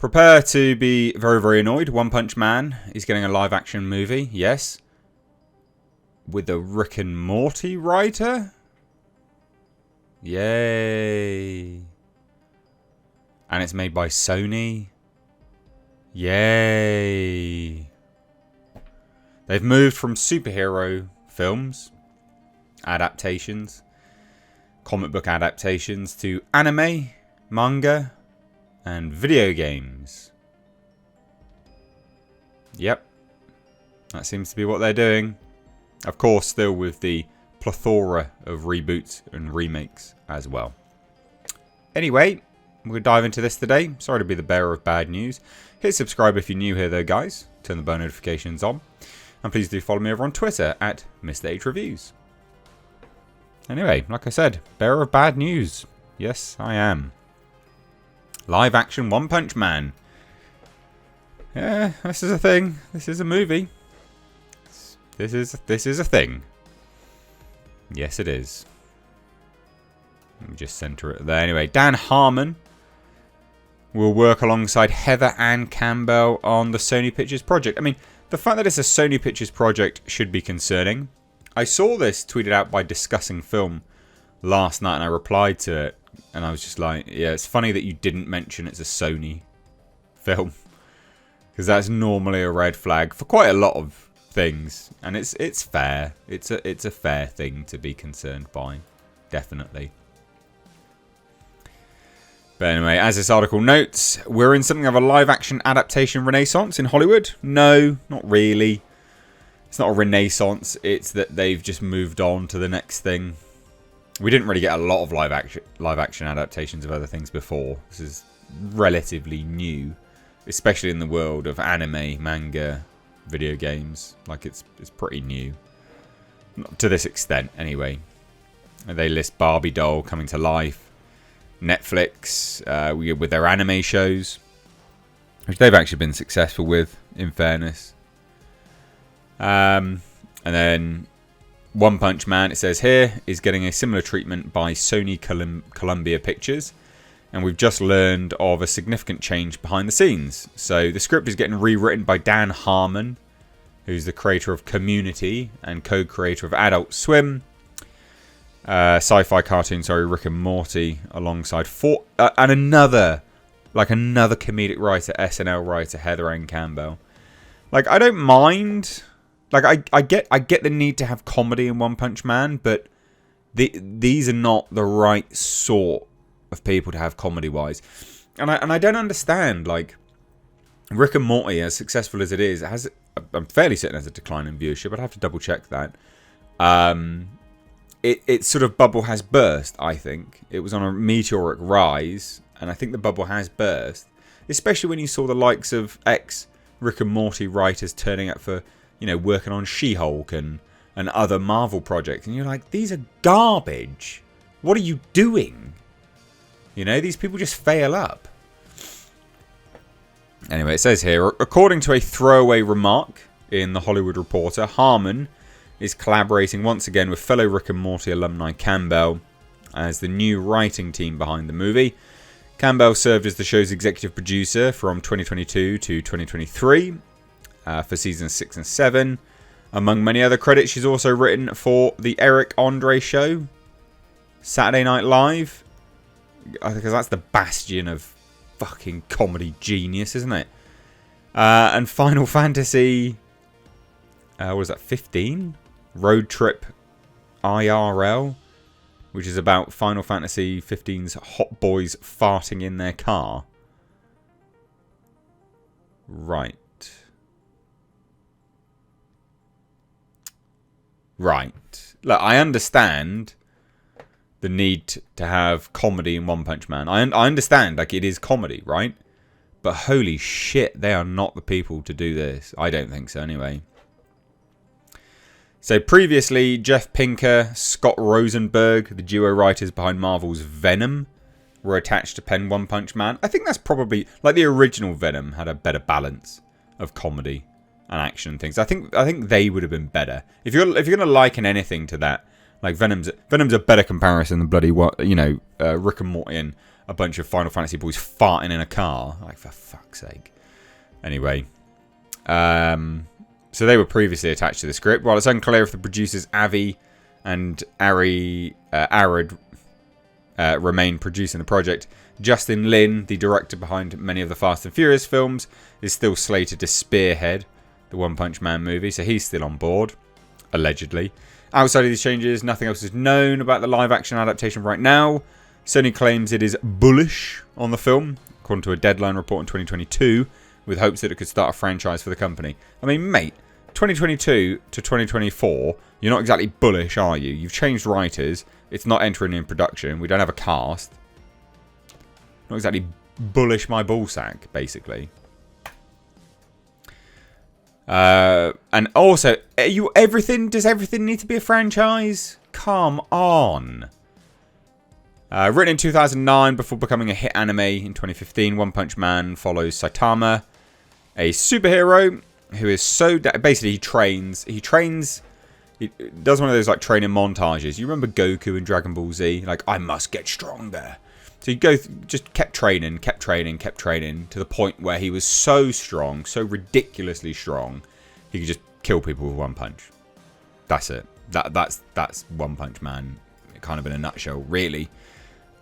Prepare to be very, very annoyed. One Punch Man is getting a live-action movie, yes. With the Rick and Morty writer? Yay. And it's made by Sony. Yay. They've moved from superhero films, adaptations, comic book adaptations, to anime, manga, and video games. Yep. That seems to be what they're doing. Of course, still with the plethora of reboots and remakes as well. Anyway, we're going to dive into this today. Sorry to be the bearer of bad news. Hit subscribe if you're new here though, guys. Turn the bell notifications on. And please do follow me over on Twitter at Mr. H Reviews. Anyway, like I said, bearer of bad news. Yes, I am. Live action One Punch Man. Yeah, this is a thing. This is a movie. This is a thing. Yes, it is. Let me just center it there. Anyway, Dan Harmon will work alongside Heather Ann Campbell on the Sony Pictures project. I mean, the fact that it's a Sony Pictures project should be concerning. I saw this tweeted out by Discussing Film last night and I replied to it. And I was just like, yeah, it's funny that you didn't mention it's a Sony film. Because that's normally a red flag for quite a lot of things. And it's fair. It's a fair thing to be concerned by. Definitely. But anyway, as this article notes, we're in something of a live-action adaptation renaissance in Hollywood. No, not really. It's not a renaissance. It's that they've just moved on to the next thing. We didn't really get a lot of live action adaptations of other things before. This is relatively new, especially in the world of anime, manga, video games. Like it's pretty new. Not to this extent, anyway. They list Barbie doll coming to life. Netflix with their anime shows, which they've actually been successful with, in fairness. And then One Punch Man, it says here, is getting a similar treatment by Sony Columbia Pictures. And we've just learned of a significant change behind the scenes. So the script is getting rewritten by Dan Harmon, who's the creator of Community and co-creator of Adult Swim. Sci-fi cartoon, Rick and Morty, alongside and another comedic writer, SNL writer, Heather Ann Campbell. Like, I don't mind. Like, I get the need to have comedy in One Punch Man, but these are not the right sort of people to have comedy-wise. And I don't understand. Like, Rick and Morty, as successful as it is, I'm fairly certain has a decline in viewership. I'd have to double check that. Its sort of bubble has burst, I think. It was on a meteoric rise, and I think the bubble has burst. Especially when you saw the likes of ex-Rick and Morty writers turning up for, working on She-Hulk and other Marvel projects. And you're like, these are garbage. What are you doing? These people just fail up. Anyway, it says here, according to a throwaway remark in The Hollywood Reporter, Harmon is collaborating once again with fellow Rick and Morty alumni Campbell as the new writing team behind the movie. Campbell served as the show's executive producer from 2022 to 2023 for seasons 6 and 7. Among many other credits, she's also written for The Eric Andre Show, Saturday Night Live, because that's the bastion of fucking comedy genius, isn't it? And Final Fantasy, what was that, 15? Road Trip IRL, which is about Final Fantasy 15's hot boys farting in their car. Right. Look, I understand the need to have comedy in One Punch Man. I understand, like, it is comedy, right? But holy shit, they are not the people to do this. I don't think so, anyway. So previously, Jeff Pinker, Scott Rosenberg, the duo writers behind Marvel's Venom, were attached to pen One Punch Man. I think that's probably, like, the original Venom had a better balance of comedy and action and things. I think they would have been better. If you're gonna liken anything to that, like Venom's a better comparison than bloody Rick and Morty a bunch of Final Fantasy boys farting in a car. Like, for fuck's sake. Anyway. So they were previously attached to the script. While it's unclear if the producers Avi and Arad remain producing the project, Justin Lin, the director behind many of the Fast and Furious films, is still slated to spearhead the One Punch Man movie, so he's still on board, allegedly. Outside of these changes, nothing else is known about the live-action adaptation right now. Sony claims it is bullish on the film, according to a Deadline report in 2022, with hopes that it could start a franchise for the company. I mean, mate, 2022 to 2024, you're not exactly bullish, are you? You've changed writers. It's not entering in production. We don't have a cast. Not exactly bullish my ballsack, basically. And also, does everything need to be a franchise? Come on. Written in 2009 before becoming a hit anime in 2015, One Punch Man follows Saitama, a superhero who is so... basically, he does one of those like training montages. You remember Goku in Dragon Ball Z? Like, I must get stronger. So he just kept training to the point where he was so strong, so ridiculously strong, he could just kill people with one punch. That's it. That's One Punch Man, kind of in a nutshell, really.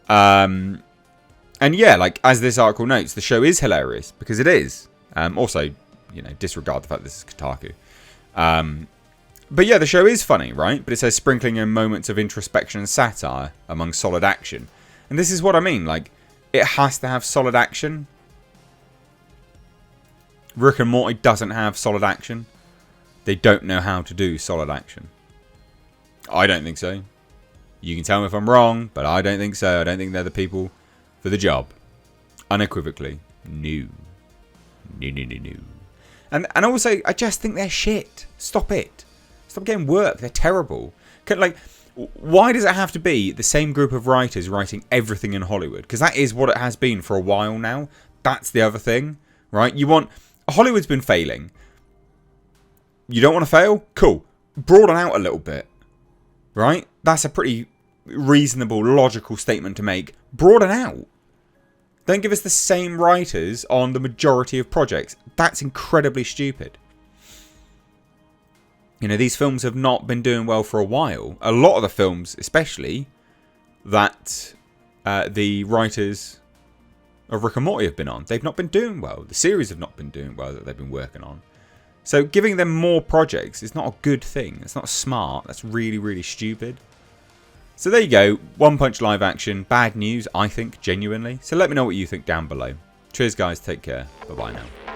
And yeah, like as this article notes, the show is hilarious because it is. Also, you know, disregard the fact this is Kotaku. But yeah, the show is funny, right? But it says sprinkling in moments of introspection and satire among solid action. And this is what I mean, like, it has to have solid action. Rick and Morty doesn't have solid action. They don't know how to do solid action. I don't think so. You can tell me if I'm wrong, but I don't think so. I don't think they're the people for the job. Unequivocally. No. No. And also, I just think they're shit. Stop it. Stop getting work. They're terrible. Like... why does it have to be the same group of writers writing everything in Hollywood? Because that is what it has been for a while now. That's the other thing, right? Hollywood's been failing. You don't want to fail? Cool. Broaden out a little bit, right? That's a pretty reasonable, logical statement to make. Broaden out. Don't give us the same writers on the majority of projects. That's incredibly stupid. You know, these films have not been doing well for a while. A lot of the films, especially, that the writers of Rick and Morty have been on, they've not been doing well. The series have not been doing well that they've been working on. So giving them more projects is not a good thing. It's not smart. That's really, really stupid. So there you go. One Punch live action. Bad news, I think, genuinely. So let me know what you think down below. Cheers, guys. Take care. Bye-bye now.